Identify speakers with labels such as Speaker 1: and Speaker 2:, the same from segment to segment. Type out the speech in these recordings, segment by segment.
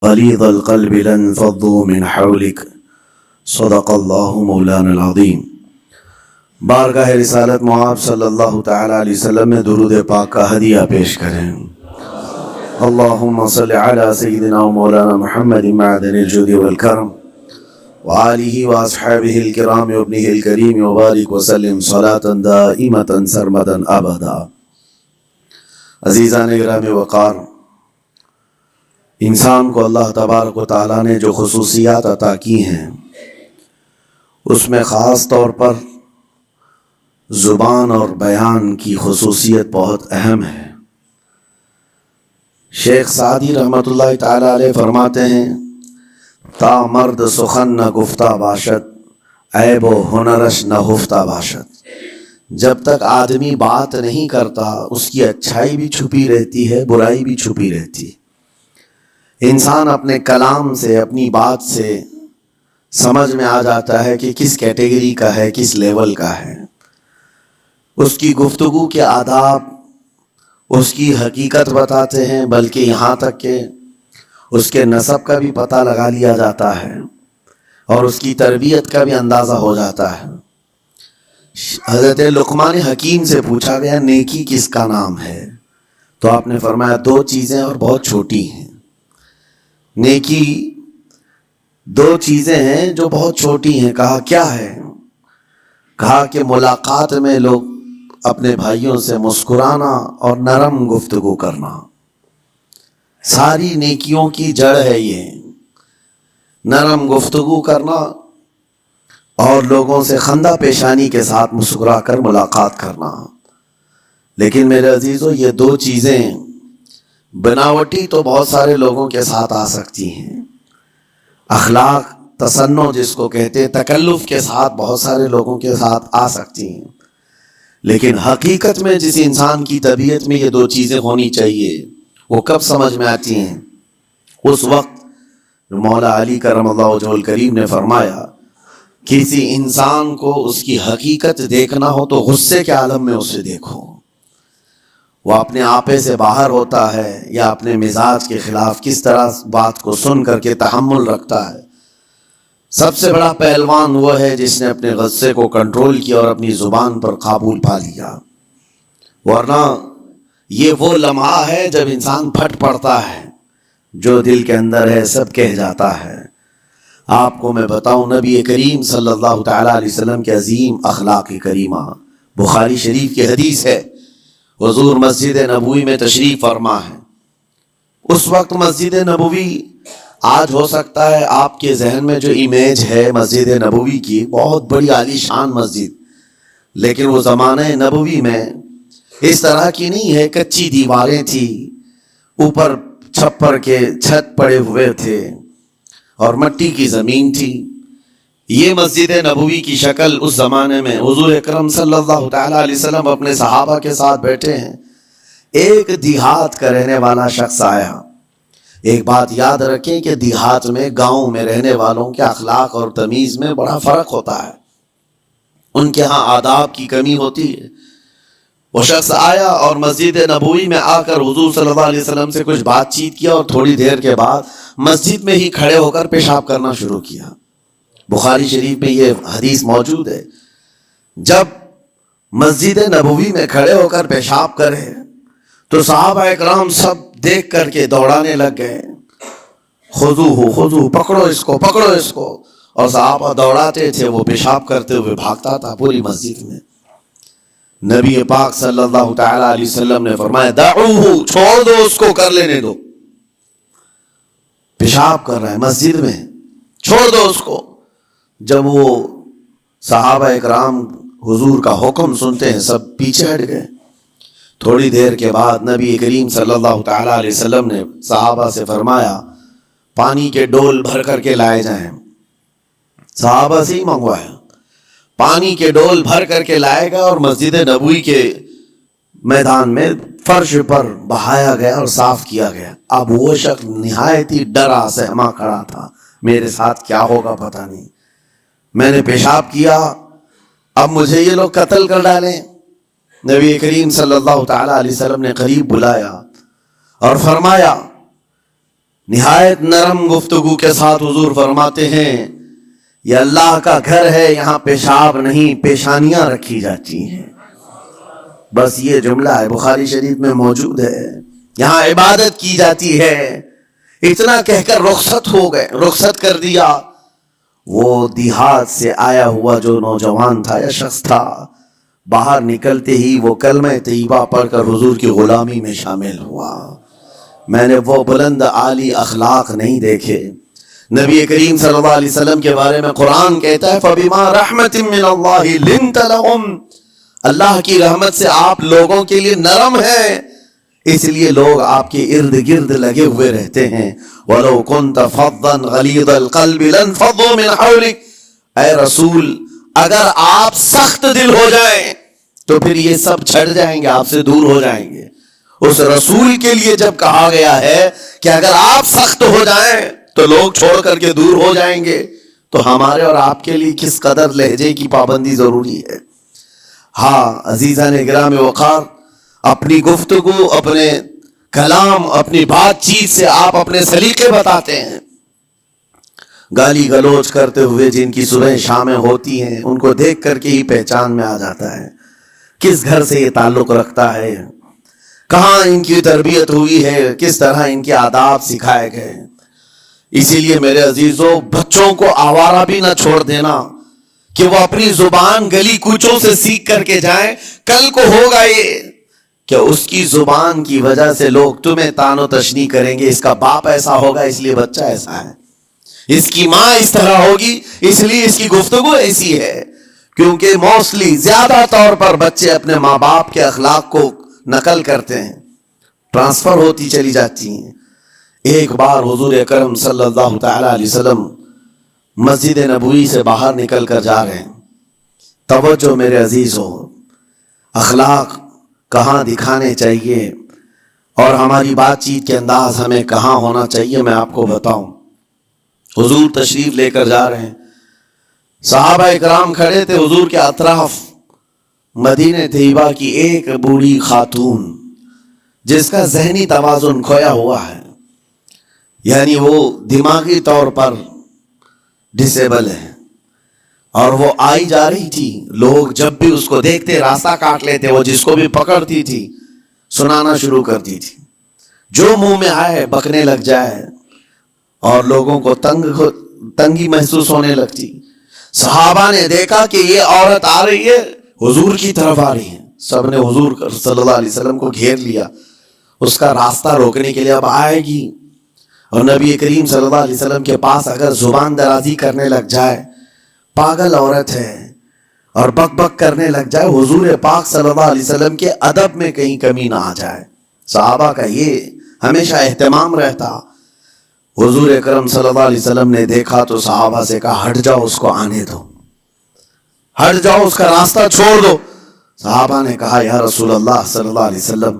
Speaker 1: غليظ القلب لانفضوا من حولك صدق اللہ مولانا العظیم۔ بارگاہ رسالت معاب صلی اللہ تعالی علیہ وسلم میں درود پاک کا ہدیہ پیش کریں۔ اللہم صل علی سیدنا و مولانا محمد معدن الجود والکرم وآلہ واصحابہ الکرام وابنہ الکریم وبارک وسلم صلاة دائمة سرمدا ابدا۔ عزیزان گرامی وقار، انسان کو اللہ تبارک و تعالیٰ نے جو خصوصیات عطا کی ہیں اس میں خاص طور پر زبان اور بیان کی خصوصیت بہت اہم ہے۔ شیخ سعدی رحمۃ اللہ تعالی علیہ فرماتے ہیں، تا مرد سخن نہ گفتہ باشد، عیب و ہنرش نہ ہفتہ باشد۔ جب تک آدمی بات نہیں کرتا اس کی اچھائی بھی چھپی رہتی ہے، برائی بھی چھپی رہتی ہے۔ انسان اپنے کلام سے، اپنی بات سے سمجھ میں آ جاتا ہے کہ کس کیٹیگری کا ہے، کس لیول کا ہے۔ اس کی گفتگو کے آداب اس کی حقیقت بتاتے ہیں، بلکہ یہاں تک کہ اس کے نسب کا بھی پتہ لگا لیا جاتا ہے اور اس کی تربیت کا بھی اندازہ ہو جاتا ہے۔ حضرت لقمان حکیم سے پوچھا گیا نیکی کس کا نام ہے، تو آپ نے فرمایا دو چیزیں اور بہت چھوٹی ہیں۔ نیکی دو چیزیں ہیں جو بہت چھوٹی ہیں۔ کہا کیا ہے؟ کہا کہ ملاقات میں لوگ اپنے بھائیوں سے مسکرانا اور نرم گفتگو کرنا۔ ساری نیکیوں کی جڑ ہے یہ، نرم گفتگو کرنا اور لوگوں سے خندہ پیشانی کے ساتھ مسکرا کر ملاقات کرنا۔ لیکن میرے عزیزو، یہ دو چیزیں بناوٹی تو بہت سارے لوگوں کے ساتھ آ سکتی ہیں، اخلاق تصنع جس کو کہتے ہیں، تکلف کے ساتھ بہت سارے لوگوں کے ساتھ آ سکتی ہیں، لیکن حقیقت میں جس انسان کی طبیعت میں یہ دو چیزیں ہونی چاہیے وہ کب سمجھ میں آتی ہیں؟ اس وقت مولا علی کرم اللہ وجہہ الکریم نے فرمایا کسی انسان کو اس کی حقیقت دیکھنا ہو تو غصے کے عالم میں اسے دیکھو۔ وہ اپنے آپے سے باہر ہوتا ہے یا اپنے مزاج کے خلاف کس طرح بات کو سن کر کے تحمل رکھتا ہے۔ سب سے بڑا پہلوان وہ ہے جس نے اپنے غصے کو کنٹرول کیا اور اپنی زبان پر قابو پا لیا، ورنہ یہ وہ لمحہ ہے جب انسان پھٹ پڑتا ہے، جو دل کے اندر ہے سب کہہ جاتا ہے۔ آپ کو میں بتاؤں، نبی کریم صلی اللہ تعالی علیہ وسلم کے عظیم اخلاق کریمہ، بخاری شریف کی حدیث ہے، حضور مسجد نبوی میں تشریف فرما ہے۔ اس وقت مسجد نبوی، آج ہو سکتا ہے آپ کے ذہن میں جو امیج ہے مسجد نبوی کی، بہت بڑی عالی شان مسجد، لیکن وہ زمانہ نبوی میں اس طرح کی نہیں ہے، کچی دیواریں تھی، اوپر چھپر کے چھت پڑے ہوئے تھے اور مٹی کی زمین تھی۔ یہ مسجد نبوی کی شکل اس زمانے میں حضور اکرم صلی اللہ تعالی علیہ وسلم اپنے صحابہ کے ساتھ بیٹھے ہیں، ایک دیہات کا رہنے والا شخص آیا۔ ایک بات یاد رکھیں کہ دیہات میں، گاؤں میں رہنے والوں کے اخلاق اور تمیز میں بڑا فرق ہوتا ہے، ان کے ہاں آداب کی کمی ہوتی ہے۔ وہ شخص آیا اور مسجد نبوی میں آ کر حضور صلی اللہ علیہ وسلم سے کچھ بات چیت کیا اور تھوڑی دیر کے بعد مسجد میں ہی کھڑے ہو کر پیشاب کرنا شروع کیا۔ بخاری شریف میں یہ حدیث موجود ہے۔ جب مسجد نبوی میں کھڑے ہو کر پیشاب کرے تو صحابہ اکرام سب دیکھ کر کے دوڑانے لگ گئے، خذوہ خذوہ، پکڑو اس کو، پکڑو اس کو، اور صحابہ دوڑاتے تھے، وہ پیشاب کرتے ہوئے بھاگتا تھا پوری مسجد میں۔ نبی پاک صلی اللہ تعالی علیہ وسلم نے فرمایا دعوہ، چھوڑ دو اس کو، کر لینے دو، پیشاب کر رہا ہے مسجد میں، چھوڑ دو اس کو۔ جب وہ صحابہ اکرام حضور کا حکم سنتے ہیں سب پیچھے ہٹ گئے۔ تھوڑی دیر کے بعد نبی کریم صلی اللہ تعالی علیہ وسلم نے صحابہ سے فرمایا پانی کے ڈول بھر کر کے لائے جائیں۔ صحابہ سے ہی منگوایا، پانی کے ڈول بھر کر کے لائے گا اور مسجد نبوی کے میدان میں فرش پر بہایا گیا اور صاف کیا گیا۔ اب وہ شخص نہایت ہی ڈرا سہما کھڑا تھا، میرے ساتھ کیا ہوگا پتہ نہیں، میں نے پیشاب کیا، اب مجھے یہ لوگ قتل کر ڈالیں۔ نبی کریم صلی اللہ تعالی علیہ وسلم نے قریب بلایا اور فرمایا نہایت نرم گفتگو کے ساتھ حضور فرماتے ہیں یہ اللہ کا گھر ہے، یہاں پیشاب نہیں پیشانیاں رکھی جاتی ہیں. بس یہ جملہ ہے، بخاری شریف میں موجود ہے. یہاں عبادت کی جاتی ہے. اتنا کہہ کر رخصت ہو گئے، رخصت کر دیا. وہ دیہات سے آیا ہوا جو نوجوان تھا یا شخص تھا، باہر نکلتے ہی وہ کلمہ طیبہ پڑھ کر حضور کی غلامی میں شامل ہوا. میں نے وہ بلند عالی اخلاق نہیں دیکھے. نبی کریم صلی اللہ علیہ وسلم کے بارے میں قرآن کہتا ہے فَبِمَا رَحْمَةٍ مِّنَ اللَّهِ لِنْتَ لَهُمْ، اللہ کی رحمت سے آپ لوگوں کے لیے نرم ہیں، اس لیے لوگ آپ کے ارد گرد لگے ہوئے رہتے ہیں. وَلَوْ كُنْتَ فَظًّا غَلِيظَ الْقَلْبِ لَانفَضُّوا مِنْ حَوْلِكَ، اے رسول اگر آپ سخت دل ہو جائیں تو پھر یہ سب چھڑ جائیں گے، آپ سے دور ہو جائیں گے. اس رسول کے لیے جب کہا گیا ہے کہ اگر آپ سخت ہو جائیں تو لوگ چھوڑ کر کے دور ہو جائیں گے، تو ہمارے اور آپ کے لیے کس قدر لہجے کی پابندی ضروری ہے. ہاں عزیزان گرام وقار، اپنی گفتگو، اپنے کلام، اپنی بات چیت سے آپ اپنے سلیقے بتاتے ہیں. گالی گلوچ کرتے ہوئے جن کی صبح شامیں ہوتی ہیں ان کو دیکھ کر کے ہی پہچان میں آ جاتا ہے کس گھر سے یہ تعلق رکھتا ہے، کہاں ان کی تربیت ہوئی ہے، کس طرح ان کے آداب سکھائے گئے. اسی لیے میرے عزیزوں، بچوں کو آوارہ بھی نہ چھوڑ دینا کہ وہ اپنی زبان گلی کوچوں سے سیکھ کر کے جائیں. کل کو ہوگا یہ کہ اس کی زبان کی وجہ سے لوگ تمہیں تان و تشنیع کریں گے، اس کا باپ ایسا ہوگا اس لیے بچہ ایسا ہے، اس کی ماں اس طرح ہوگی اس لیے اس کی گفتگو ایسی ہے. کیونکہ موسٹلی زیادہ طور پر بچے اپنے ماں باپ کے اخلاق کو نقل کرتے ہیں، ٹرانسفر ہوتی چلی جاتی ہیں. ایک بار حضور اکرم صلی اللہ تعالی علیہ وسلم مسجد نبوی سے باہر نکل کر جا رہے ہیں. توجہ میرے عزیزو، اخلاق کہاں دکھانے چاہیے اور ہماری بات چیت کے انداز ہمیں کہاں ہونا چاہیے میں آپ کو بتاؤں. حضور تشریف لے کر جا رہے ہیں، صحابہ اکرام کھڑے تھے حضور کے اطراف. مدینہ طیبہ کی ایک بوڑھی خاتون جس کا ذہنی توازن کھویا ہوا ہے، یعنی وہ دماغی طور پر ڈسیبل ہے، اور وہ آئی جا رہی تھی. لوگ جب بھی اس کو دیکھتے راستہ کاٹ لیتے، وہ جس کو بھی پکڑتی تھی سنانا شروع کرتی تھی، جو منہ میں آئے بکنے لگ جائے، اور لوگوں کو تنگی محسوس ہونے لگتی. صحابہ نے دیکھا کہ یہ عورت آ رہی ہے، حضور کی طرف آ رہی ہے. سب نے حضور صلی اللہ علیہ وسلم کو گھیر لیا، اس کا راستہ روکنے کے لیے. اب آئے گی اور نبی کریم صلی اللہ علیہ وسلم کے پاس اگر زبان درازی کرنے لگ جائے، پاگل عورت ہے، اور بک بک کرنے لگ جائے، حضور پاک صلی اللہ علیہ وسلم کے ادب میں کہیں کمی نہ آ جائے. صحابہ کا یہ ہمیشہ اہتمام رہتا. حضور اکرم صلی اللہ علیہ وسلم نے دیکھا تو صحابہ سے کہا ہٹ جاؤ، اس کو آنے دو، ہٹ جاؤ، اس کا راستہ چھوڑ دو. صحابہ نے کہا یا رسول اللہ صلی اللہ علیہ وسلم،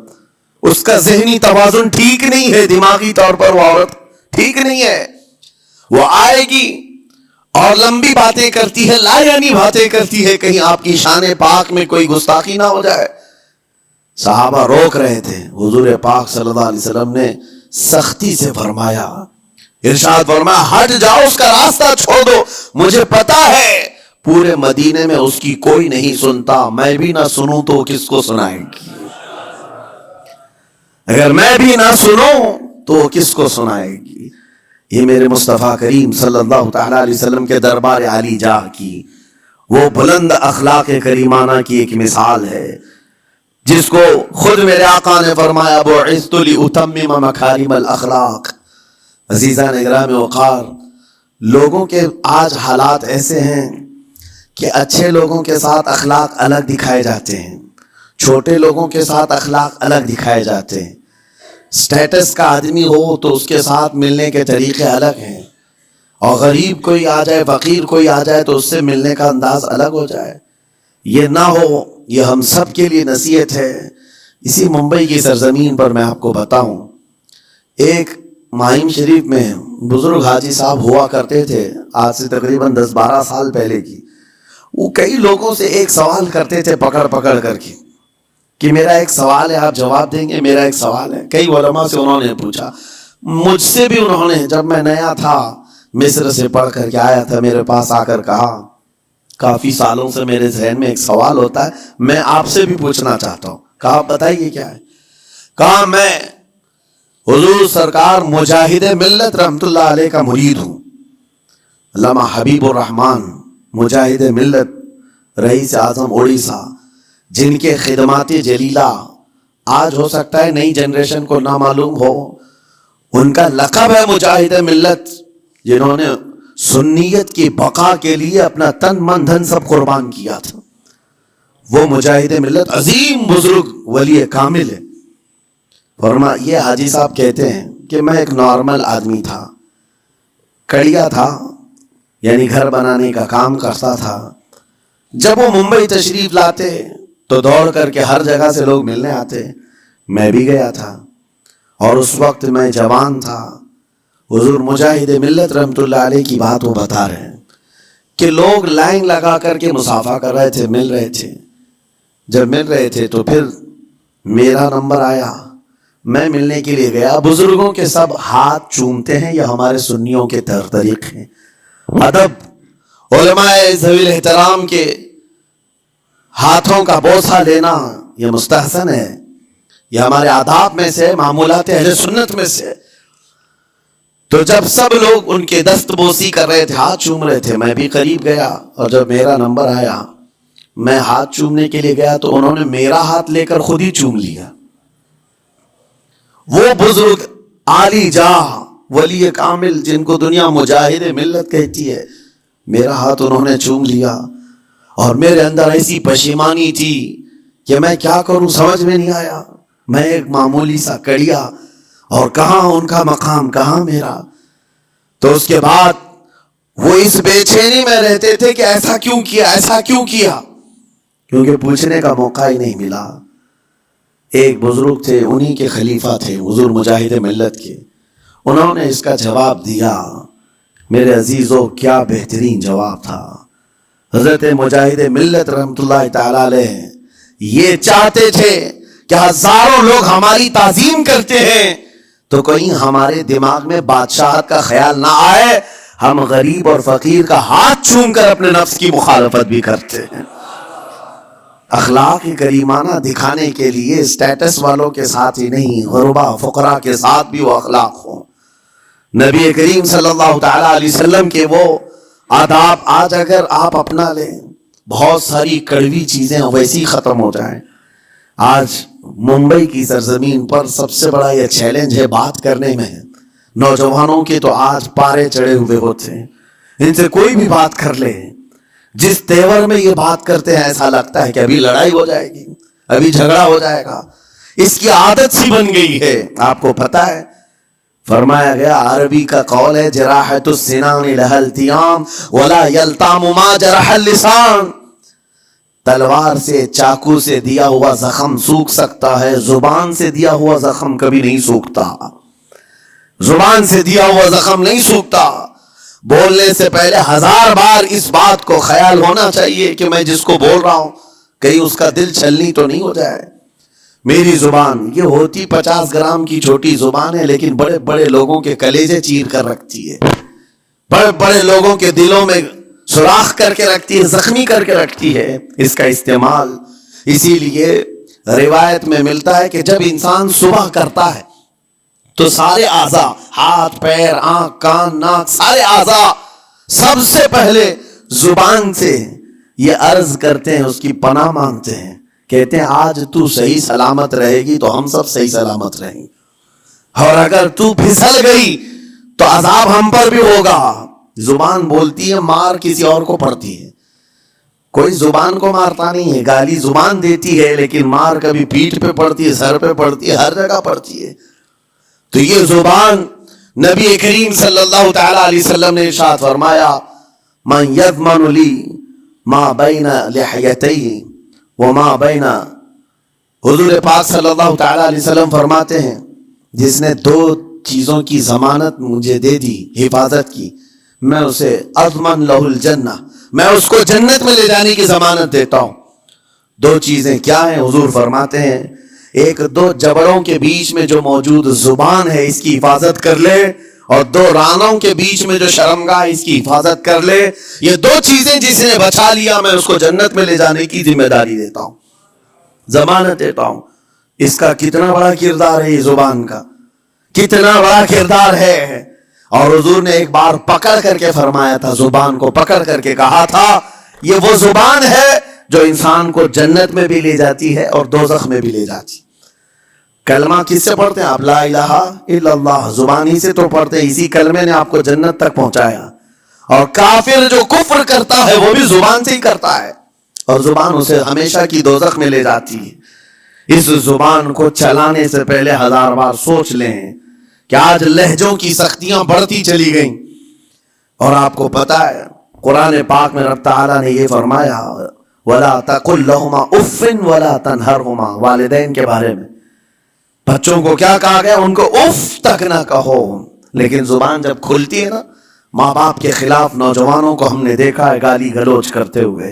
Speaker 1: اس کا ذہنی توازن ٹھیک نہیں ہے، دماغی طور پر وہ عورت ٹھیک نہیں ہے. وہ آئے گی اور لمبی باتیں کرتی ہے، لا یعنی باتیں کرتی ہے، کہیں آپ کی شان پاک میں کوئی گستاخی نہ ہو جائے. صحابہ روک رہے تھے. حضور پاک صلی اللہ علیہ وسلم نے سختی سے فرمایا، ارشاد فرمایا ہٹ جاؤ، اس کا راستہ چھوڑ دو. مجھے پتا ہے پورے مدینے میں اس کی کوئی نہیں سنتا، میں بھی نہ سنوں تو کس کو سنائے گی؟ اگر میں بھی نہ سنوں تو کس کو سنائے گی؟ یہ میرے مصطفیٰ کریم صلی اللہ تعالی علیہ وسلم کے دربار عالی جاہ کی وہ بلند اخلاق کریمانہ کی ایک مثال ہے، جس کو خود میرے آقا نے فرمایا بعثت لأتمم مکارم الاخلاق. عزیزان اکرام وقار، لوگوں کے آج حالات ایسے ہیں کہ اچھے لوگوں کے ساتھ اخلاق الگ دکھائے جاتے ہیں، چھوٹے لوگوں کے ساتھ اخلاق الگ دکھائے جاتے ہیں. سٹیٹس کا آدمی ہو تو اس کے ساتھ ملنے کے طریقے الگ ہیں، اور غریب کوئی آ جائے، فقیر کوئی آ جائے تو اس سے ملنے کا انداز الگ ہو جائے. یہ نہ ہو، یہ ہم سب کے لیے نصیحت ہے. اسی ممبئی کی سرزمین پر میں آپ کو بتاؤں، ایک ماہیم شریف میں بزرگ حاجی صاحب ہوا کرتے تھے، آج سے تقریباً 10-12 سال پہلے کی. وہ کئی لوگوں سے ایک سوال کرتے تھے پکڑ پکڑ کر کے کہ میرا ایک سوال ہے، آپ جواب دیں گے، میرا ایک سوال ہے. کئی علماء سے انہوں نے پوچھا. مجھ سے بھی انہوں نے، جب میں نیا تھا مصر سے پڑھ کر کے آیا تھا، میرے پاس آ کر کہا، کافی سالوں سے میرے ذہن میں ایک سوال ہوتا ہے، میں آپ سے بھی پوچھنا چاہتا ہوں. کہا بتائیے کیا ہے؟ کہا میں حضور سرکار مجاہد ملت رحمت اللہ علیہ کا مرید ہوں. علامہ حبیب الرحمان مجاہد ملت، رئیس اعظم اڑیسہ، جن کے خدمات جلیلہ آج ہو سکتا ہے نئی جنریشن کو نہ معلوم ہو، ان کا لقب ہے مجاہد ملت، جنہوں نے سنیت کی بقا کے لیے اپنا تن من دھن سب قربان کیا تھا. وہ مجاہد ملت عظیم بزرگ ولی کامل ہے. یہ حاجی صاحب کہتے ہیں کہ میں ایک نارمل آدمی تھا، کڑیا تھا، یعنی گھر بنانے کا کام کرتا تھا. جب وہ ممبئی تشریف لاتے تو دوڑ کر کے ہر جگہ سے لوگ ملنے آتے، میں بھی گیا تھا. اور اس وقت میں جوان تھا. حضور مجاہد ملت رحمت اللہ علیہ کی بات وہ بتا رہے ہیں کہ لوگ لائن لگا کر کے مصافحہ کر رہے تھے، مل رہے تھے. جب مل رہے تھے تو پھر میرا نمبر آیا، میں ملنے کے لیے گیا. بزرگوں کے سب ہاتھ چومتے ہیں، یہ ہمارے سنیوں کے طریق ہیں. ادب، علماء ذوی احترام کے ہاتھوں کا بوسہ لینا یہ مستحسن ہے، یہ ہمارے آداب میں سے، معمولات اہل سنت میں سے. تو جب سب لوگ ان کے دست بوسی کر رہے تھے، ہاتھ چوم رہے تھے، میں بھی قریب گیا. اور جب میرا نمبر آیا، میں ہاتھ چومنے کے لیے گیا تو انہوں نے میرا ہاتھ لے کر خود ہی چوم لیا. وہ بزرگ عالی جاہ ولی کامل جن کو دنیا مجاہد ملت کہتی ہے، میرا ہاتھ انہوں نے چوم لیا. اور میرے اندر ایسی پشیمانی تھی کہ میں کیا کروں، سمجھ میں نہیں آیا. میں ایک معمولی سا کڑیا، اور کہاں ان کا مقام، کہاں میرا. تو اس کے بعد وہ اس بے چینی میں رہتے تھے کہ ایسا کیوں کیا، ایسا کیوں کیا، کیونکہ پوچھنے کا موقع ہی نہیں ملا. ایک بزرگ تھے، انہی کے خلیفہ تھے حضور مجاہد ملت کے، انہوں نے اس کا جواب دیا. میرے عزیزو، کیا بہترین جواب تھا. حضرت مجاہد ملت رحمت اللہ تعالی علیہ یہ چاہتے تھے کہ ہزاروں لوگ ہماری تعظیم کرتے ہیں تو کہیں ہمارے دماغ میں بادشاہت کا خیال نہ آئے، ہم غریب اور فقیر کا ہاتھ چوم کر اپنے نفس کی مخالفت بھی کرتے ہیں. اخلاق کریمانہ دکھانے کے لیے اسٹیٹس والوں کے ساتھ ہی نہیں، غربا فقراء کے ساتھ بھی وہ اخلاق ہوں. نبی کریم صلی اللہ تعالی علیہ وسلم کے وہ آداب آج اگر آپ اپنا لیں، بہت ساری کڑوی چیزیں ویسی ختم ہو جائیں. آج ممبئی کی سرزمین پر سب سے بڑا یہ چیلنج ہے بات کرنے میں. نوجوانوں کے تو آج پارے چڑھے ہوئے ہوتے ہیں، ان سے کوئی بھی بات کر لے، جس تیور میں یہ بات کرتے ہیں ایسا لگتا ہے کہ ابھی لڑائی ہو جائے گی، ابھی جھگڑا ہو جائے گا. اس کی عادت سی بن گئی ہے. آپ کو پتا ہے فرمایا گیا، عربی کا قول ہے، جراحت السنان لها التیام ولا یلتام ما جرح اللسان. تلوار سے، چاقو سے دیا ہوا زخم سوکھ سکتا ہے، زبان سے دیا ہوا زخم کبھی نہیں سوکھتا. زبان سے دیا ہوا زخم نہیں سوکھتا. بولنے سے پہلے 1000 بار اس بات کو خیال ہونا چاہیے کہ میں جس کو بول رہا ہوں کہیں اس کا دل چھلنی تو نہیں ہو جائے. میری زبان یہ ہوتی 50 گرام کی چھوٹی زبان ہے، لیکن بڑے بڑے لوگوں کے کلیجے چیر کر رکھتی ہے، بڑے بڑے لوگوں کے دلوں میں سوراخ کر کے رکھتی ہے، زخمی کر کے رکھتی ہے اس کا استعمال. اسی لیے روایت میں ملتا ہے کہ جب انسان صبح کرتا ہے تو سارے اعضاء، ہاتھ، پیر، آنکھ، کان، ناک، سارے اعضاء سب سے پہلے زبان سے یہ عرض کرتے ہیں، اس کی پناہ مانگتے ہیں، کہتے ہیں آج تو صحیح سلامت رہے گی تو ہم سب صحیح سلامت رہیں گے، اور اگر تو پھسل گئی تو عذاب ہم پر بھی ہوگا. زبان بولتی ہے، مار کسی اور کو پڑتی ہے. کوئی زبان کو مارتا نہیں ہے، گالی زبان دیتی ہے، لیکن مار کبھی پیٹھ پہ پڑتی ہے، سر پہ پڑتی ہے، ہر جگہ پڑتی ہے. تو یہ زبان نبی کریم صلی اللہ تعالی علیہ وسلم نے ارشاد فرمایا، من یضمن لی ما بین لحیتی وما بین. حضور پاک صلی اللہ تعالی علیہ وسلم فرماتے ہیں، جس نے 2 چیزوں کی ضمانت مجھے دے دی، حفاظت کی، میں اسے اضمن لہ الجنہ، میں اس کو جنت میں لے جانے کی ضمانت دیتا ہوں. 2 چیزیں کیا ہیں؟ حضور فرماتے ہیں، ایک دو جبڑوں کے بیچ میں جو موجود زبان ہے اس کی حفاظت کر لے، اور دو رانوں کے بیچ میں جو شرمگاہ اس کی حفاظت کر لے، یہ دو چیزیں جس نے بچا لیا میں اس کو جنت میں لے جانے کی ذمہ داری دیتا ہوں، ضمانت دیتا ہوں۔ اس کا کتنا بڑا کردار ہے، یہ زبان کا کتنا بڑا کردار ہے۔ اور حضور نے ایک بار پکڑ کر کے فرمایا تھا، زبان کو پکڑ کر کے کہا تھا یہ وہ زبان ہے جو انسان کو جنت میں بھی لے جاتی ہے اور دوزخ میں بھی لے جاتی۔ کلمہ کس سے پڑھتے ہیں آپ؟ لا الہ الا اللہ، زبان ہی سے تو پڑھتے ہیں، اسی کلمے نے آپ کو جنت تک پہنچایا۔ اور کافر جو کفر کرتا ہے وہ بھی زبان سے ہی کرتا ہے، اور زبان اسے ہمیشہ کی دوزخ میں لے جاتی ہے۔ اس زبان کو چلانے سے پہلے 1000 بار سوچ لیں کہ آج لہجوں کی سختیاں بڑھتی چلی گئیں، اور آپ کو پتا ہے قرآن پاک میں رب تعالیٰ نے یہ فرمایا وَلَا تَقُلْ لَهُمَا اُفٍّ وَلَا تَنْهَرْهُمَا، والدین کے بارے میں بچوں کو کیا کہا گیا؟ ان کو اف تک نہ کہو۔ لیکن زبان جب کھلتی ہے نا، ماں باپ کے خلاف نوجوانوں کو ہم نے دیکھا ہے گالی گلوچ کرتے ہوئے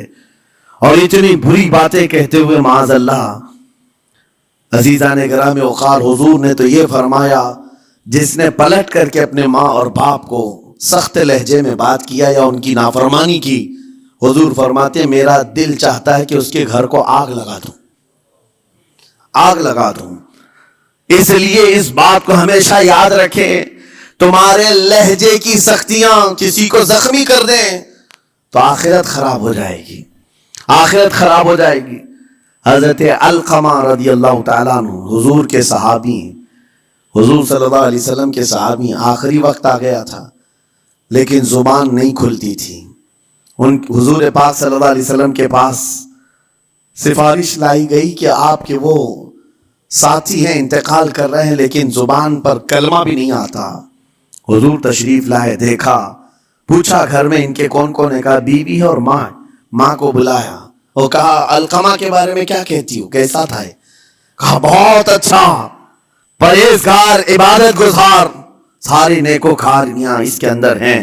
Speaker 1: اور اتنی بری باتیں کہتے ہوئے، معاذ اللہ۔ عزیزان گرامی اوقار، حضور نے تو یہ فرمایا جس نے پلٹ کر کے اپنے ماں اور باپ کو سخت لہجے میں بات کیا یا ان کی نافرمانی کی، حضور فرماتے ہیں میرا دل چاہتا ہے کہ اس کے گھر کو آگ لگا دوں، آگ لگا دوں۔ اس لیے اس بات کو ہمیشہ یاد رکھیں، تمہارے لہجے کی سختیاں کسی کو زخمی کر دیں تو آخرت خراب ہو جائے گی، آخرت خراب ہو جائے گی۔ حضرت علقمہ رضی اللہ تعالیٰ عنہ حضور کے صحابی، حضور صلی اللہ علیہ وسلم کے صحابی، آخری وقت آ گیا تھا لیکن زبان نہیں کھلتی تھی۔ ان حضور پاک صلی اللہ علیہ وسلم کے پاس سفارش لائی گئی کہ آپ کے وہ ساتھی ہیں انتقال کر رہے ہیں لیکن زبان پر کلمہ بھی نہیں آتا۔ حضور تشریف لائے، دیکھا، پوچھا گھر میں ان کے کون کون ہے؟ کہا بیوی اور ماں۔ ماں کو بلایا، وہ کہا علقمہ کے بارے میں کیا کہتی ہو، کیسا تھا؟ کہا بہت اچھا، پرہیزگار، عبادت گزار، ساری نیکوکاریاں اس کے اندر ہیں۔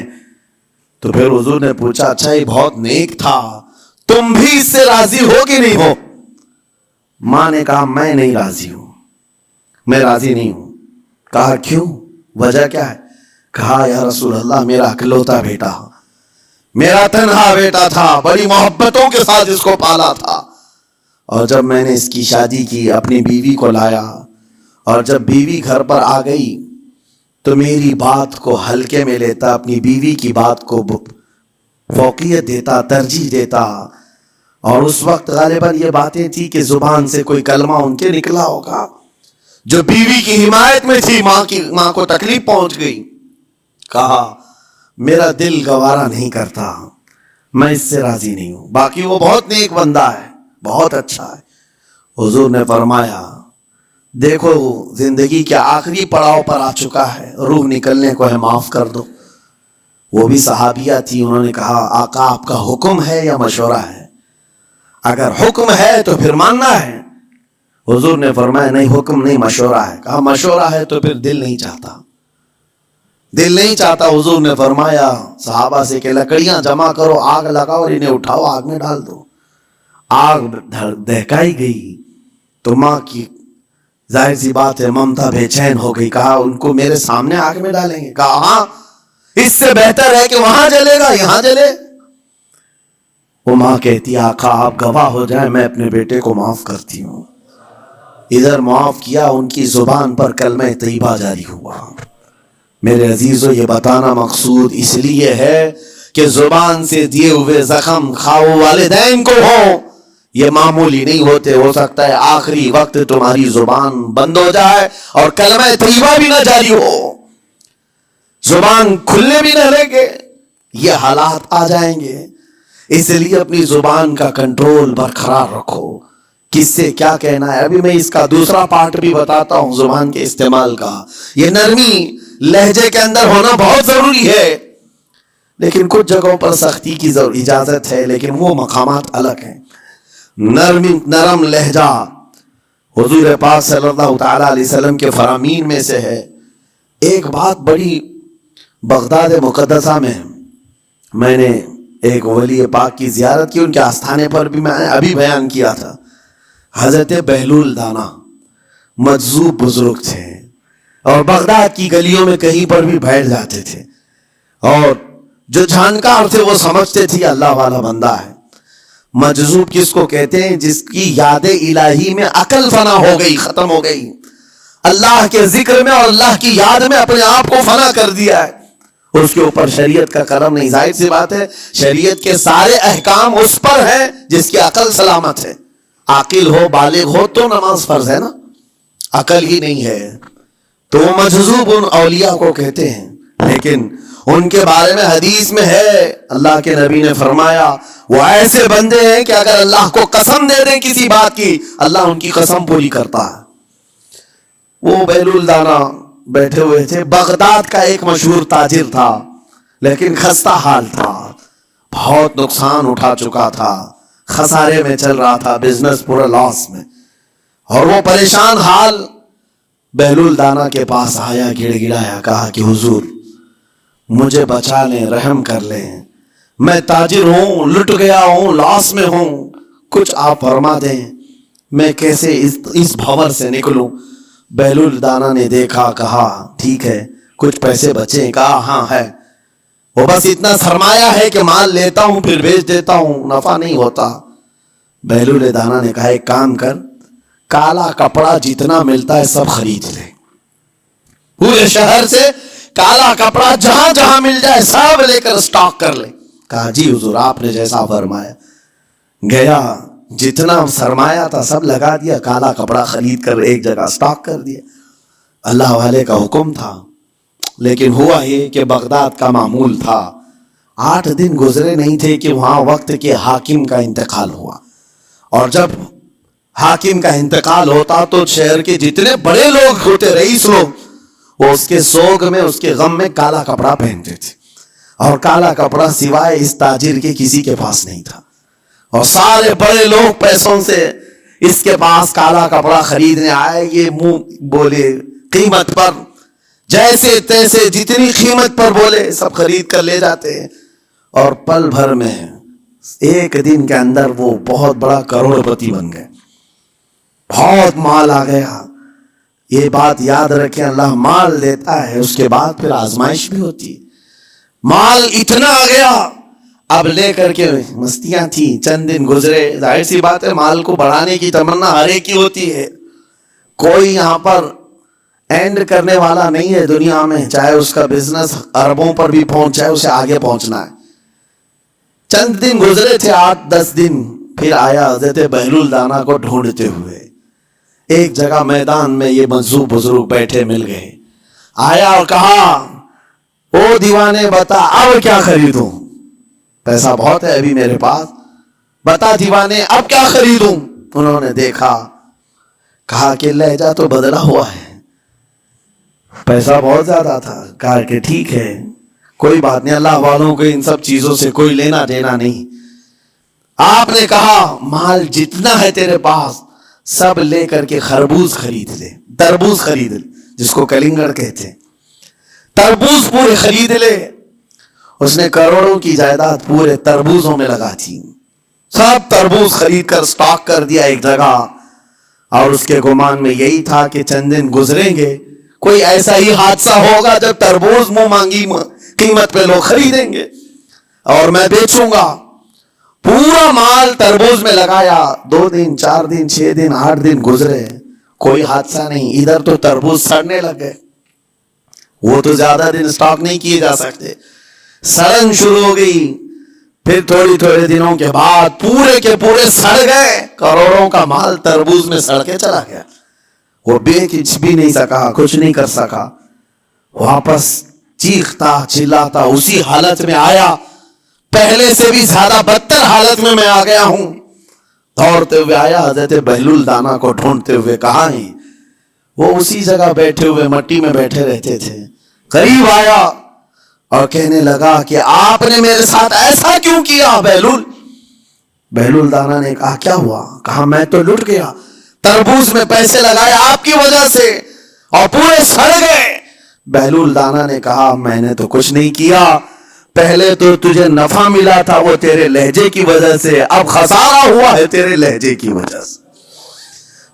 Speaker 1: تو پھر حضور نے پوچھا اچھا یہ بہت نیک تھا، تم بھی اس سے راضی ہو کہ نہیں ہو؟ ماں نے کہا میں نہیں راضی ہوں، میں راضی نہیں ہوں۔ کہا کیوں، وجہ کیا ہے؟ کہا یا رسول اللہ میرا اکلوتا بیٹا، میرا تنہا بیٹا تھا، بڑی محبتوں کے ساتھ اس کو پالا تھا، اور جب میں نے اس کی شادی کی اپنی بیوی کو لایا، اور جب بیوی گھر پر آ گئی تو میری بات کو ہلکے میں لیتا، اپنی بیوی کی بات کو فوقیت دیتا، ترجیح دیتا۔ اور اس وقت غالباً یہ باتیں تھی کہ زبان سے کوئی کلمہ ان کے نکلا ہوگا جو بیوی کی حمایت میں تھی، ماں کو تکلیف پہنچ گئی۔ کہا میرا دل گوارا نہیں کرتا، میں اس سے راضی نہیں ہوں، باقی وہ بہت نیک بندہ ہے، بہت اچھا ہے۔ حضور نے فرمایا دیکھو زندگی کے آخری پڑاؤ پر آ چکا ہے، روح نکلنے کو ہے، معاف کر دو۔ وہ بھی صحابیہ تھی، انہوں نے کہا آقا آپ کا حکم ہے یا مشورہ ہے؟ اگر حکم ہے تو پھر ماننا ہے۔ حضور نے فرمایا نہیں، حکم نہیں، مشورہ ہے۔ کہا مشورہ ہے تو پھر دل نہیں چاہتا، دل نہیں چاہتا۔ حضور نے فرمایا صحابہ سے کہ لکڑیاں جمع کرو، آگ لگاؤ اور انہیں اٹھاؤ، آگ میں ڈال دو۔ آگ دہکائی گئی تو ماں کی ظاہر سی بات ہے ممتا بے چین ہو گئی۔ کہا ان کو میرے سامنے آگ میں ڈالیں گے؟ کہا ہاں، اس سے بہتر ہے کہ وہاں جلے گا، یہاں جلے۔ وہ ماں کہتی آقا آپ گواہ ہو جائیں، میں اپنے بیٹے کو معاف کرتی ہوں۔ ادھر معاف کیا، ان کی زبان پر کلمہ طیبہ جاری ہوا۔ میرے عزیزو یہ بتانا مقصود اس لیے ہے کہ زبان سے دیے ہوئے زخم خواہ والدین کو ہو، یہ معمولی نہیں ہوتے۔ ہو سکتا ہے آخری وقت تمہاری زبان بند ہو جائے اور کلمہ طیبہ بھی نہ جاری ہو، زبان کھلنے بھی نہ لگے، یہ حالات آ جائیں گے۔ اس لیے اپنی زبان کا کنٹرول برقرار رکھو، کس سے کیا کہنا ہے۔ ابھی میں اس کا دوسرا پارٹ بھی بتاتا ہوں زبان کے استعمال کا۔ یہ نرمی لہجے کے اندر ہونا بہت ضروری ہے، لیکن کچھ جگہوں پر سختی کی اجازت ہے، لیکن وہ مقامات الگ ہیں۔ نرم لہجہ حضور پاک صلی اللہ تعالی علیہ وسلم کے فرامین میں سے ہے۔ ایک بات بڑی بغداد مقدسہ میں نے ایک ولی پاک کی زیارت کی، ان کے آستانے پر بھی میں نے ابھی بیان کیا تھا۔ حضرت بہلول دانا مجذوب بزرگ تھے اور بغداد کی گلیوں میں کہیں پر بھی بیٹھ جاتے تھے, اور جو جانکار تھے وہ سمجھتے تھے اللہ والا بندہ ہے. مجذوب کس کو کہتے ہیں؟ جس کی یاد الہی میں عقل فنا ہو گئی, ختم ہو گئی, اللہ کے ذکر میں اور اللہ کی یاد میں اپنے آپ کو فنا کر دیا ہے. اس کے اوپر شریعت کا کرم نہیں. ظاہر سی بات ہے شریعت کے سارے احکام اس پر ہیں جس کی عقل سلامت ہے. عاقل ہو, بالغ ہو تو نماز فرض ہے نا, عقل ہی نہیں ہے تو مجذوب ان اولیاء کو کہتے ہیں. لیکن ان کے بارے میں حدیث میں ہے, اللہ کے نبی نے فرمایا وہ ایسے بندے ہیں کہ اگر اللہ کو قسم دے دیں کسی بات کی, اللہ ان کی قسم پوری کرتا ہے. وہ بہلول دانا بیٹھے ہوئے تھے. بغداد کا ایک مشہور تاجر تھا, لیکن خستہ حال تھا, بہت نقصان اٹھا چکا تھا, خسارے میں چل رہا تھا, بزنس پورا لاس میں, اور وہ پریشان حال بہلول دانا کے پاس آیا, گڑ گڑایا, کہا کہ حضور مجھے بچا لیں, رحم کر لیں, میں تاجر ہوں, لٹ گیا ہوں, لاس میں ہوں, کچھ آپ فرما دیں, میں کیسے اس بھور سے نکلوں. بہلول دانا نے دیکھا, کہا ٹھیک ہے کچھ پیسے بچے؟ کہا ہاں ہے, وہ بس اتنا سرمایہ ہے کہ مال لیتا ہوں پھر بیچ دیتا ہوں, نفع نہیں ہوتا. بہلول دانا نے کہا ایک کام کر, کالا کپڑا جتنا ملتا ہے سب خرید لے, پورے شہر سے کالا کپڑا جہاں جہاں مل جائے سب لے کر سٹاک کر لے. کہا جی حضور آپ نے جیسا فرمایا. گیا, جتنا سرمایہ تھا سب لگا دیا, کالا کپڑا خرید کر ایک جگہ سٹاک کر دیا. اللہ والے کا حکم تھا. لیکن ہوا یہ کہ بغداد کا معمول تھا, 8 دن گزرے نہیں تھے کہ وہاں وقت کے حاکم کا انتقال ہوا. اور جب حاکم کا انتقال ہوتا تو شہر کے جتنے بڑے لوگ ہوتے, رئیس لوگ, وہ اس کے سوگ میں, اس کے غم میں کالا کپڑا پہنتے تھے. اور کالا کپڑا سوائے اس تاجر کے کسی کے پاس نہیں تھا. اور سارے بڑے لوگ پیسوں سے اس کے پاس کالا کپڑا خریدنے آئے. یہ منہ بولے قیمت پر, جیسے تیسے جتنی قیمت پر بولے سب خرید کر لے جاتے ہیں. اور پل بھر میں, ایک دن کے اندر وہ بہت بڑا کروڑ پتی بن گئے, بہت مال آ گیا. یہ بات یاد رکھیں, اللہ مال دیتا ہے, اس کے بعد پھر آزمائش بھی ہوتی ہے. مال اتنا آ گیا, اب لے کر کے مستیاں تھیں, چند دن گزرے. ظاہر سی بات ہے مال کو بڑھانے کی تمنا ہر ایک کی ہوتی ہے, کوئی یہاں پر اینڈ کرنے والا نہیں ہے دنیا میں, چاہے اس کا بزنس اربوں پر بھی پہنچ جائے, اسے آگے پہنچنا ہے. چند دن گزرے تھے, 8-10 دن, پھر آیا حضرت بہلول دانا کو ڈھونڈتے ہوئے. ایک جگہ میدان میں یہ مجذوب بزرگ بیٹھے مل گئے. آیا اور کہا او دیوانے بتا اب کیا خریدوں, پیسہ بہت ہے ابھی میرے پاس, بتا دیوانے اب کیا خریدوں. انہوں نے دیکھا, کہا کہ لہجہ تو بدلا ہوا ہے, پیسہ بہت زیادہ تھا. کہا کہ ٹھیک ہے کوئی بات نہیں, اللہ والوں کو ان سب چیزوں سے کوئی لینا دینا نہیں. آپ نے کہا مال جتنا ہے تیرے پاس سب لے کر کے خربوز خرید لے, تربوز خرید لے, جس کو کلنگڑ کہتے ہیں, تربوز پورے خرید لے. اس نے کروڑوں کی جائیداد پورے تربوزوں میں لگا تھی, سب تربوز خرید کر سٹاک کر دیا ایک جگہ. اور اس کے گمان میں یہی تھا کہ چند دن گزریں گے, کوئی ایسا ہی حادثہ ہوگا جب تربوز منہ مانگی قیمت پہ لوگ خریدیں گے اور میں بیچوں گا. پورا مال تربوز میں لگایا, 2 دن 4 دن 6 دن 8 دن گزرے, کوئی حادثہ نہیں. ادھر تو تربوز سڑنے لگے, وہ تو زیادہ دن سٹاک نہیں کیے جا سکتے, سڑن شروع ہو گئی. پھر تھوڑے دنوں کے بعد پورے کے پورے سڑ گئے, کروڑوں کا مال تربوز میں سڑ کے چلا گیا. وہ بیچ بھی نہیں سکا, کچھ نہیں کر سکا, واپس چیختا چلاتا اسی حالت میں آیا, پہلے سے بھی زیادہ بدتر حالت میں آ گیا ہوں. دوڑتے ہوئے آیا, حضرت بہلول دانا کو ڈھونڈتے ہوئے. کہاں ہیں وہ؟ اسی جگہ بیٹھے ہوئے مٹی میں بیٹھے رہتے تھے. قریب آیا اور کہنے لگا کہ آپ نے میرے ساتھ ایسا کیوں کیا بہلول؟ بہلول دانا نے کہا کیا ہوا؟ کہا میں تو لٹ گیا, تربوز میں پیسے لگائے آپ کی وجہ سے اور پورے سڑ گئے. بہلول دانا نے کہا میں نے تو کچھ نہیں کیا, پہلے تو تجھے نفع ملا تھا وہ تیرے لہجے کی وجہ سے, اب خسارہ ہوا ہے تیرے لہجے کی وجہ سے.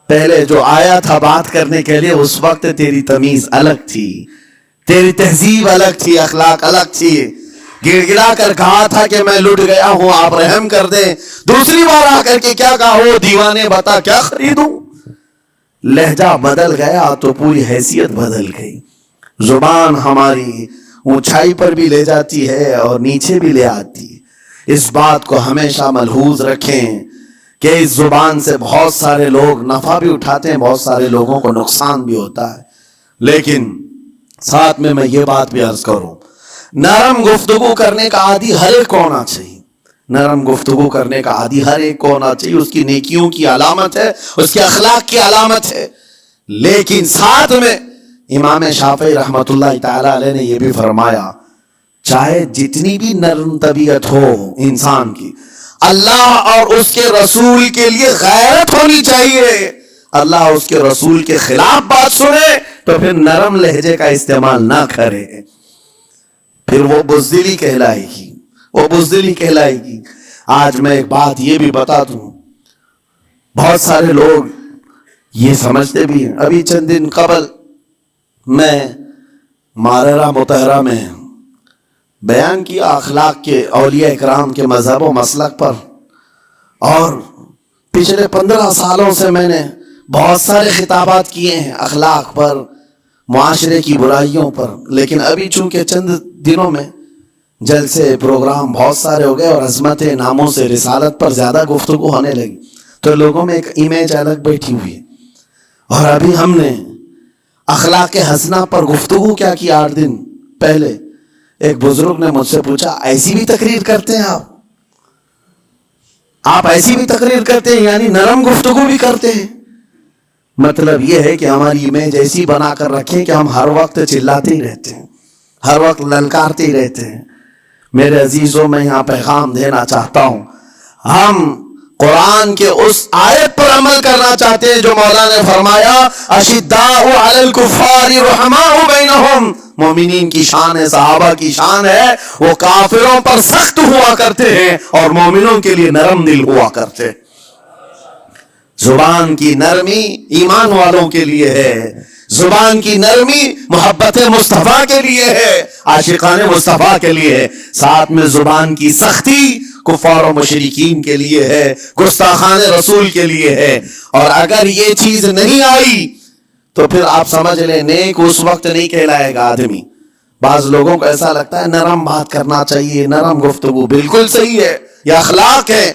Speaker 1: پہلے جو آیا تھا بات کرنے کے لیے اس وقت تیری تمیز الگ تھی، تیری تہذیب الگ تھی، اخلاق الگ تھی، گڑ گڑا کر کہا تھا کہ میں لٹ گیا ہوں آپ رحم کر دیں، دوسری بار آ کر کے کیا کہا، ہو دیوانے بتا کیا خریدوں. لہجہ بدل گیا تو پوری حیثیت بدل گئی. زبان ہماری اونچائی پر بھی لے جاتی ہے اور نیچے بھی لے آتی ہے. اس بات کو ہمیشہ ملحوظ رکھیں کہ اس زبان سے بہت سارے لوگ نفع بھی اٹھاتے ہیں، بہت سارے لوگوں کو نقصان بھی ہوتا ہے. لیکن ساتھ میں یہ بات بھی عرض کروں، نرم گفتگو کرنے کا عادی ہر ایک کو ہونا چاہیے. نرم گفتگو کرنے کا عادی ہر ایک کو ہونا چاہیے. اس کی نیکیوں کی علامت ہے، اس کے اخلاق کی علامت ہے. لیکن ساتھ میں امام شافعی رحمت اللہ تعالی علیہ نے یہ بھی فرمایا، چاہے جتنی بھی نرم طبیعت ہو انسان کی، اللہ اور اس کے رسول کے لیے غیرت ہونی چاہیے. اللہ اس کے رسول کے خلاف بات سنے تو پھر نرم لہجے کا استعمال نہ کرے، پھر وہ بزدلی کہلائے گی، وہ بزدلی کہلائے گی. آج میں ایک بات یہ بھی بتا دوں، بہت سارے لوگ یہ سمجھتے بھی ہیں. ابھی چند دن قبل میں ماررہ مطہرہ میں بیان کیا اخلاق کے، اولیاء اکرام کے مذہب و مسلک پر، اور پچھلے 15 سالوں سے میں نے بہت سارے خطابات کیے ہیں اخلاق پر، معاشرے کی برائیوں پر. لیکن ابھی چونکہ چند دنوں میں جلسے پروگرام بہت سارے ہو گئے اور عظمت ناموں سے رسالت پر زیادہ گفتگو ہونے لگی، تو لوگوں میں ایک امیج الگ بیٹھی ہوئی ہے. اور ابھی ہم نے اخلاق حسنہ پر گفتگو کیا کی 8 دن پہلے. ایک بزرگ نے مجھ سے پوچھا، ایسی بھی تقریر کرتے ہیں آپ ایسی بھی تقریر کرتے ہیں، یعنی نرم گفتگو بھی کرتے ہیں؟ مطلب یہ ہے کہ ہماری امیج ایسی بنا کر رکھیں کہ ہم ہر وقت چلاتے ہی رہتے ہیں، ہر وقت للکارتے ہی رہتے ہیں. میرے عزیزوں، میں یہاں پیغام دینا چاہتا ہوں، ہم قرآن کے اس آیت پر عمل کرنا چاہتے ہیں جو مولا نے فرمایا، اشداء علی الکفار رحماء بینہم. مومنین کی شان ہے، صحابہ کی شان ہے، وہ کافروں پر سخت ہوا کرتے ہیں اور مومنوں کے لیے نرم دل ہوا کرتے. زبان کی نرمی ایمان والوں کے لیے ہے، زبان کی نرمی محبت مصطفیٰ کے لیے ہے، عاشقان مصطفیٰ کے لیے ہے. ساتھ میں زبان کی سختی کفار و مشرکین کے لیے ہے، گستاخان رسول کے لیے ہے. اور اگر یہ چیز نہیں آئی تو پھر آپ سمجھ لیں نیک اس وقت نہیں کہلائے گا آدمی. بعض لوگوں کو ایسا لگتا ہے نرم بات کرنا چاہیے، نرم گفتگو، بالکل صحیح ہے، یہ اخلاق ہے.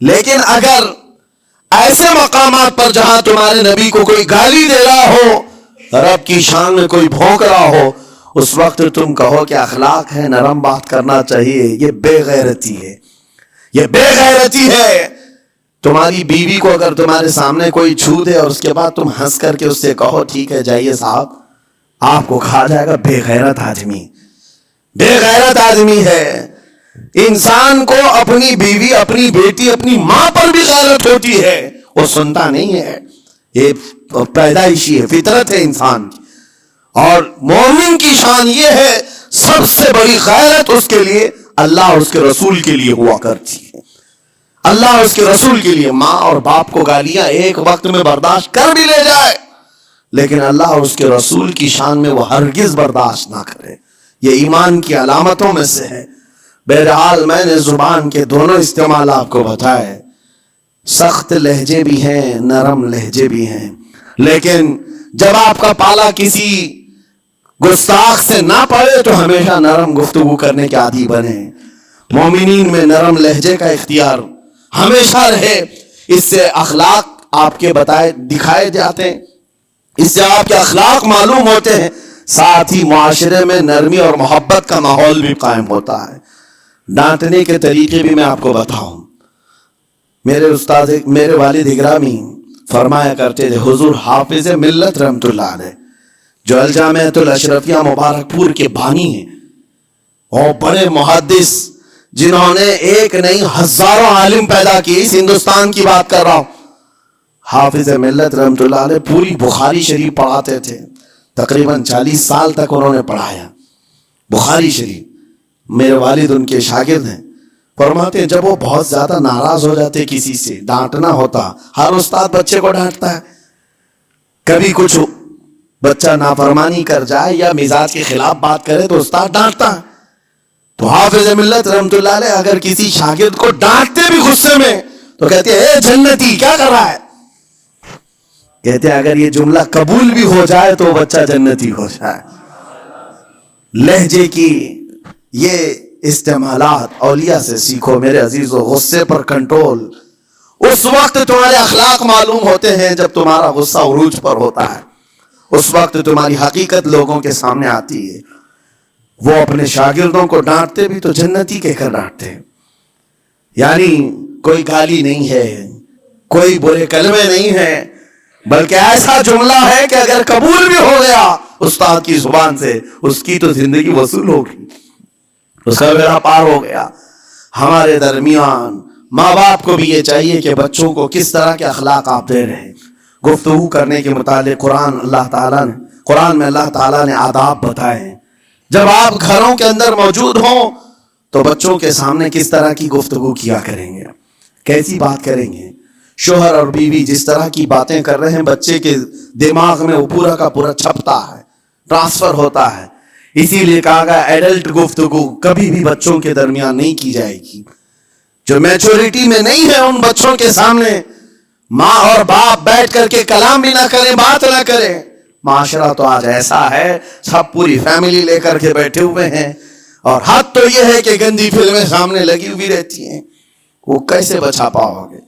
Speaker 1: لیکن اگر ایسے مقامات پر جہاں تمہارے نبی کو کوئی گالی دے رہا ہو، رب کی شان میں کوئی بھونک رہا ہو، اس وقت تم کہو کہ اخلاق ہے، نرم بات کرنا چاہیے، یہ بے غیرتی ہے، یہ بے غیرتی ہے. تمہاری بیوی کو اگر تمہارے سامنے کوئی چھو دے اور اس کے بعد تم ہنس کر کے اس سے کہو ٹھیک ہے جائیے صاحب، آپ کو کہا جائے گا بے غیرت آدمی، بے غیرت آدمی ہے. انسان کو اپنی بیوی، اپنی بیٹی، اپنی ماں پر بھی غیرت ہوتی ہے، وہ سنتا نہیں ہے، یہ پیدائشی ہے، فطرت ہے انسان کی. اور مومن کی شان یہ ہے، سب سے بڑی غیرت اس کے لیے اللہ اور اس کے رسول کے لیے ہوا کرتی ہے. اللہ اور اس کے رسول کے لیے. ماں اور باپ کو گالیاں ایک وقت میں برداشت کر بھی لے جائے، لیکن اللہ اور اس کے رسول کی شان میں وہ ہرگز برداشت نہ کرے. یہ ایمان کی علامتوں میں سے ہے. بہرحال میں نے زبان کے دونوں استعمال آپ کو بتائے. سخت لہجے بھی ہیں، نرم لہجے بھی ہیں. لیکن جب آپ کا پالا کسی گستاخ سے نہ پڑے تو ہمیشہ نرم گفتگو کرنے کے عادی بنے. مومنین میں نرم لہجے کا اختیار ہمیشہ رہے. اس سے اخلاق آپ کے بتائے دکھائے جاتے ہیں، اس سے آپ کے اخلاق معلوم ہوتے ہیں. ساتھ ہی معاشرے میں نرمی اور محبت کا ماحول بھی قائم ہوتا ہے. ڈانٹنے کے طریقے بھی میں آپ کو بتاؤں. میرے استاد، میرے والد اکرامی فرمایا کرتے تھے، حضور حافظ ملت رحمت اللہ علیہ جو الجامعۃ الاشرفیہ مبارک پور کے بانی ہیں اور بڑے محدث جنہوں نے ایک نہیں ہزاروں عالم پیدا کی، اس ہندوستان کی بات کر رہا ہوں. حافظ ملت رحمت اللہ علیہ پوری بخاری شریف پڑھاتے تھے. تقریباً 40 سال تک انہوں نے پڑھایا بخاری شریف. میرے والد ان کے شاگرد ہیں. فرماتے ہیں جب وہ بہت زیادہ ناراض ہو جاتے، کسی سے ڈانٹنا ہوتا، ہر استاد بچے کو ڈانٹتا ہے، کبھی کچھ بچہ نافرمانی کر جائے یا مزاج کے خلاف بات کرے تو استاد ڈانٹتا ہے. تو حافظ ملت رحمت اللہ علیہ اگر کسی شاگرد کو ڈانٹتے بھی غصے میں تو کہتے ہیں اے جنتی کیا کر رہا ہے. کہتے ہیں اگر یہ جملہ قبول بھی ہو جائے تو بچہ جنتی ہو جائے. لہجے کی یہ استعمالات اولیاء سے سیکھو میرے عزیزو. غصے پر کنٹرول اس وقت تمہارے اخلاق معلوم ہوتے ہیں جب تمہارا غصہ عروج پر ہوتا ہے. اس وقت تمہاری حقیقت لوگوں کے سامنے آتی ہے. وہ اپنے شاگردوں کو ڈانٹتے بھی تو جنتی کہہ کر ڈانٹتے ہیں. یعنی کوئی گالی نہیں ہے, کوئی برے کلمے نہیں ہے, بلکہ ایسا جملہ ہے کہ اگر قبول بھی ہو گیا استاد کی زبان سے اس کی تو زندگی وصول ہوگی, اس کا بیڑا پار ہو گیا. ہمارے درمیان ماں باپ کو بھی یہ چاہیے کہ بچوں کو کس طرح کے اخلاق آپ دے رہے ہیں. گفتگو کرنے کے متعلق قرآن میں اللہ تعالیٰ نے آداب بتائے ہیں. جب آپ گھروں کے اندر موجود ہوں تو بچوں کے سامنے کس طرح کی گفتگو کیا کریں گے, کیسی بات کریں گے. شوہر اور بیوی جس طرح کی باتیں کر رہے ہیں بچے کے دماغ میں وہ پورا کا پورا چھپتا ہے, ٹرانسفر ہوتا ہے. اسی لیے کہا گیا ایڈلٹ گفتگو کبھی بھی بچوں کے درمیان نہیں کی جائے گی. جو میچورٹی میں نہیں ہے ان بچوں کے سامنے ماں اور باپ بیٹھ کر کے کلام بھی نہ کریں, بات نہ کریں. معاشرہ تو آج ایسا ہے سب پوری فیملی لے کر کے بیٹھے ہوئے ہیں, اور حد تو یہ ہے کہ گندی فلمیں سامنے لگی ہوئی رہتی ہیں. وہ کیسے بچا پاؤ گے؟